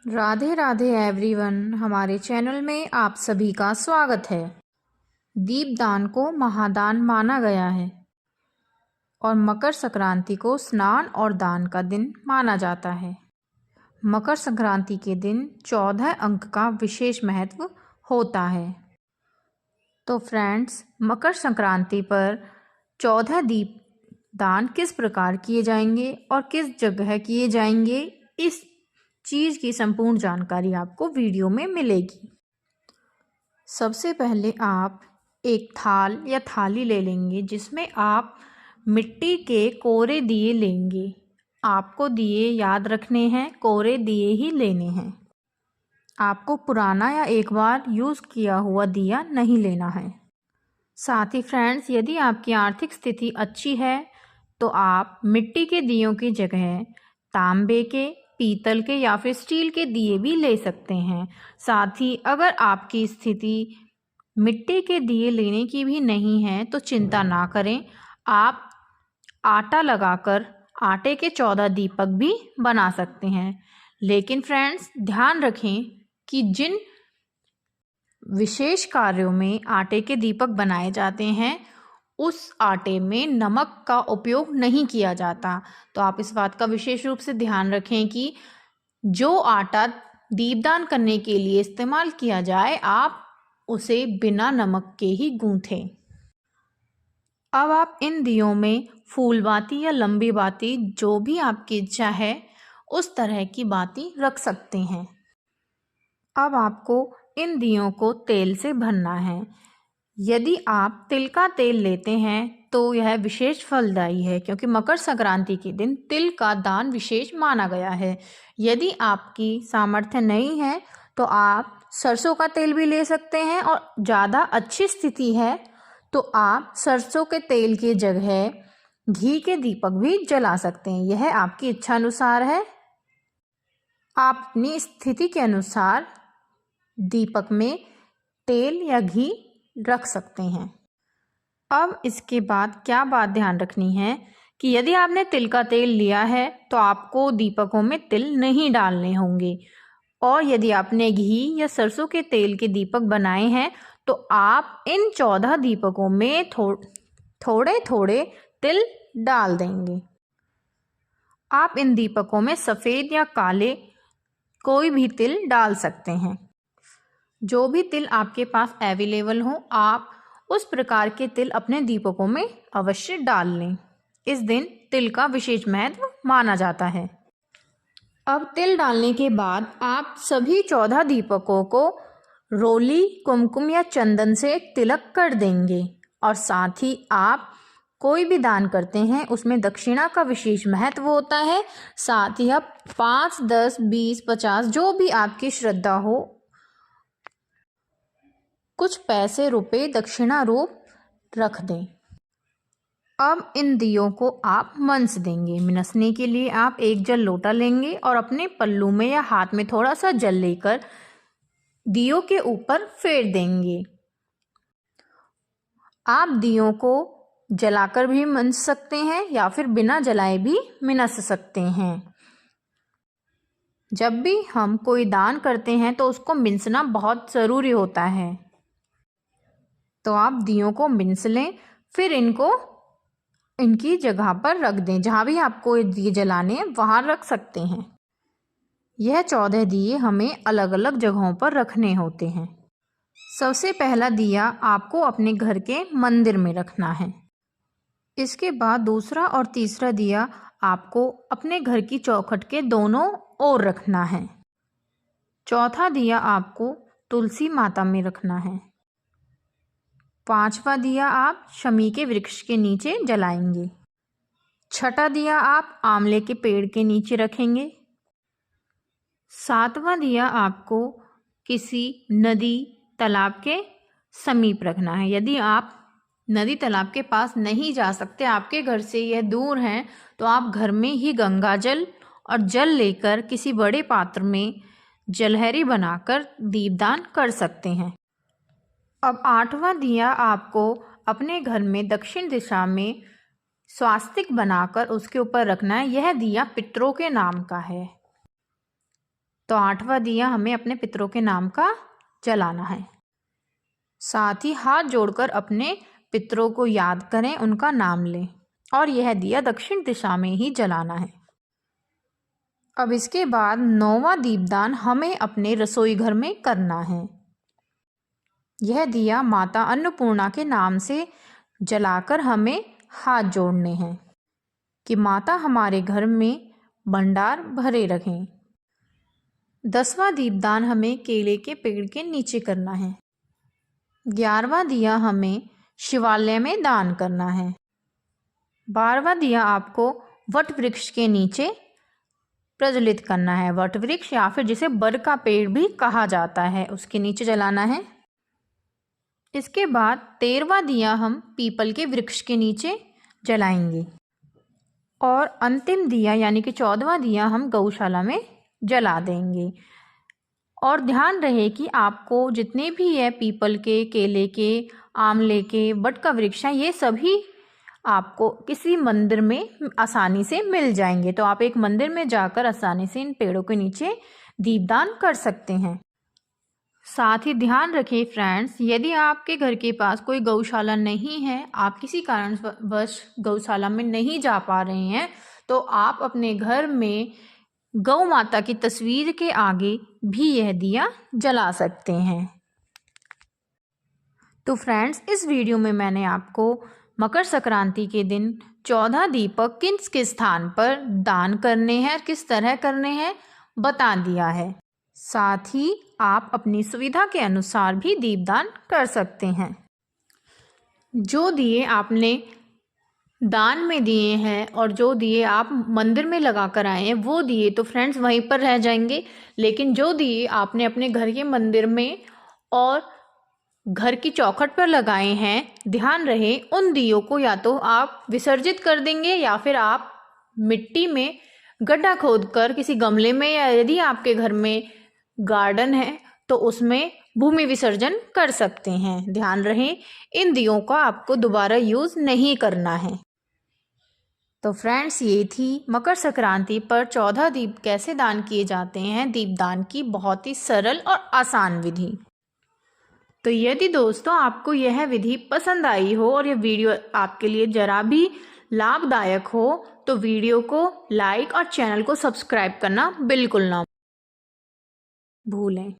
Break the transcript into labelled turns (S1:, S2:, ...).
S1: Radhe Radhe everyone, हमारे channel में आप सभी का स्वागत है। दीपदान को महादान माना गया है और मकर संक्रांति को स्नान और दान का दिन माना जाता है। मकर संक्रांति के दिन 14 अंक का विशेष महत्व होता है। तो फ्रेंड्स, मकर संक्रांति पर 14 दीपदान किस प्रकार किए जाएंगे और किस जगह किए जाएंगे, इस चीज़ की संपूर्ण जानकारी आपको वीडियो में मिलेगी। सबसे पहले आप एक थाल या थाली ले लेंगे जिसमें आप मिट्टी के कोरे दिए लेंगे। आपको दिए याद रखने हैं, कोरे दिए ही लेने हैं। आपको पुराना या एक बार यूज़ किया हुआ दिया नहीं लेना है। साथ ही फ्रेंड्स, यदि आपकी आर्थिक स्थिति अच्छी है तो आप मिट्टी के दियों की जगह तांबे के, पीतल के या फिर स्टील के दिए भी ले सकते हैं। साथ ही अगर आपकी स्थिति मिट्टी के दिए लेने की भी नहीं है तो चिंता ना करें, आप आटा लगाकर आटे के 14 दीपक भी बना सकते हैं। लेकिन फ्रेंड्स, ध्यान रखें कि जिन विशेष कार्यों में आटे के दीपक बनाए जाते हैं उस आटे में नमक का उपयोग नहीं किया जाता। तो आप इस बात का विशेष रूप से ध्यान रखें कि जो आटा दीपदान करने के लिए इस्तेमाल किया जाए, आप उसे बिना नमक के ही गूंथें। अब आप इन दियों में फूल बाती या लंबी बाती, जो भी आपकी इच्छा है उस तरह की बाती रख सकते हैं। अब आपको इन दियों को तेल से भरना है। यदि आप तिल का तेल लेते हैं तो यह विशेष फलदायी है, क्योंकि मकर संक्रांति के दिन तिल का दान विशेष माना गया है। यदि आपकी सामर्थ्य नहीं है तो आप सरसों का तेल भी ले सकते हैं, और ज़्यादा अच्छी स्थिति है तो आप सरसों के तेल की जगह घी के दीपक भी जला सकते हैं। यह आपकी इच्छा अनुसार है। आप अपनी स्थिति के अनुसार दीपक में तेल या घी रख सकते हैं। अब इसके बाद क्या बात ध्यान रखनी है कि यदि आपने तिल का तेल लिया है तो आपको दीपकों में तिल नहीं डालने होंगे, और यदि आपने घी या सरसों के तेल के दीपक बनाए हैं तो आप इन 14 दीपकों में थोड़े थोड़े तिल डाल देंगे। आप इन दीपकों में सफ़ेद या काले कोई भी तिल डाल सकते हैं। जो भी तिल आपके पास अवेलेबल हो, आप उस प्रकार के तिल अपने दीपकों में अवश्य डाल लें। इस दिन तिल का विशेष महत्व माना जाता है। अब तिल डालने के बाद आप सभी 14 दीपकों को रोली, कुमकुम या चंदन से तिलक कर देंगे। और साथ ही आप कोई भी दान करते हैं उसमें दक्षिणा का विशेष महत्व होता है। साथ ही आप 5, 10, 20, 50 जो भी आपकी श्रद्धा हो, कुछ पैसे रुपए दक्षिणा रूप रख दें। अब इन दियों को आप मनस देंगे। मिनसने के लिए आप एक जल लोटा लेंगे और अपने पल्लू में या हाथ में थोड़ा सा जल लेकर दियों के ऊपर फेर देंगे। आप दियों को जलाकर भी मनस सकते हैं या फिर बिना जलाए भी मिनस सकते हैं। जब भी हम कोई दान करते हैं तो उसको मिनसना बहुत ज़रूरी होता है। तो आप दियों को मिनस लें, फिर इनको इनकी जगह पर रख दें। जहाँ भी आपको दिए जलाने हैं वहाँ रख सकते हैं। यह 14 दिए हमें अलग अलग जगहों पर रखने होते हैं। सबसे पहला दिया आपको अपने घर के मंदिर में रखना है। इसके बाद दूसरा और तीसरा दिया आपको अपने घर की चौखट के दोनों ओर रखना है। चौथा दिया आपको तुलसी माता में रखना है। 5वां दिया आप शमी के वृक्ष के नीचे जलाएंगे। 6ठा दिया आप आंवले के पेड़ के नीचे रखेंगे। 7वां दिया आपको किसी नदी, तालाब के समीप रखना है। यदि आप नदी तालाब के पास नहीं जा सकते, आपके घर से यह दूर हैं, तो आप घर में ही गंगा जल और जल लेकर किसी बड़े पात्र में जलहरी बनाकर दीपदान कर सकते हैं। अब 8वां दिया आपको अपने घर में दक्षिण दिशा में स्वास्तिक बनाकर उसके ऊपर रखना है। यह दिया पितरों के नाम का है। तो 8वां दिया हमें अपने पितरों के नाम का जलाना है। साथ ही हाथ जोड़कर अपने पितरों को याद करें, उनका नाम लें और यह दिया दक्षिण दिशा में ही जलाना है। अब इसके बाद 9वां दीपदान हमें अपने रसोई घर में करना है। यह दिया माता अन्नपूर्णा के नाम से जलाकर हमें हाथ जोड़ने हैं कि माता हमारे घर में भंडार भरे रखें। 10वां दीपदान हमें केले के पेड़ के नीचे करना है। 11वां दिया हमें शिवालय में दान करना है। 12वां दिया आपको वट वृक्ष के नीचे प्रज्वलित करना है। वट वृक्ष या फिर जिसे बर का पेड़ भी कहा जाता है, उसके नीचे जलाना है। इसके बाद 13वां दिया हम पीपल के वृक्ष के नीचे जलाएंगे और अंतिम दिया यानी कि 14वां दिया हम गौशाला में जला देंगे। और ध्यान रहे कि आपको जितने भी ये पीपल के, केले के, आंवले के, बट का वृक्ष है, ये सभी आपको किसी मंदिर में आसानी से मिल जाएंगे। तो आप एक मंदिर में जाकर आसानी से इन पेड़ों के नीचे दीपदान कर सकते हैं। साथ ही ध्यान रखें फ्रेंड्स, यदि आपके घर के पास कोई गौशाला नहीं है, आप किसी कारणवश गौशाला में नहीं जा पा रहे हैं, तो आप अपने घर में गौ माता की तस्वीर के आगे भी यह दिया जला सकते हैं। तो फ्रेंड्स, इस वीडियो में मैंने आपको मकर संक्रांति के दिन 14 दीपक किस किस स्थान पर दान करने हैं, किस तरह करने हैं, बता दिया है। साथ ही आप अपनी सुविधा के अनुसार भी दीपदान कर सकते हैं। जो दिए आपने दान में दिए हैं और जो दिए आप मंदिर में लगा कर आए हैं, वो दिए तो फ्रेंड्स वहीं पर रह जाएंगे। लेकिन जो दिए आपने अपने घर के मंदिर में और घर की चौखट पर लगाए हैं, ध्यान रहे उन दियों को या तो आप विसर्जित कर देंगे या फिर आप मिट्टी में गड्ढा खोदकर किसी गमले में, या यदि आपके घर में गार्डन है तो उसमें भूमि विसर्जन कर सकते हैं। ध्यान रहे इन दियों का आपको दोबारा यूज़ नहीं करना है। तो फ्रेंड्स, ये थी मकर संक्रांति पर 14 दीप कैसे दान किए जाते हैं, दीपदान की बहुत ही सरल और आसान विधि। तो यदि दोस्तों आपको यह विधि पसंद आई हो और यह वीडियो आपके लिए जरा भी लाभदायक हो, तो वीडियो को लाइक और चैनल को सब्सक्राइब करना बिल्कुल ना भूलें।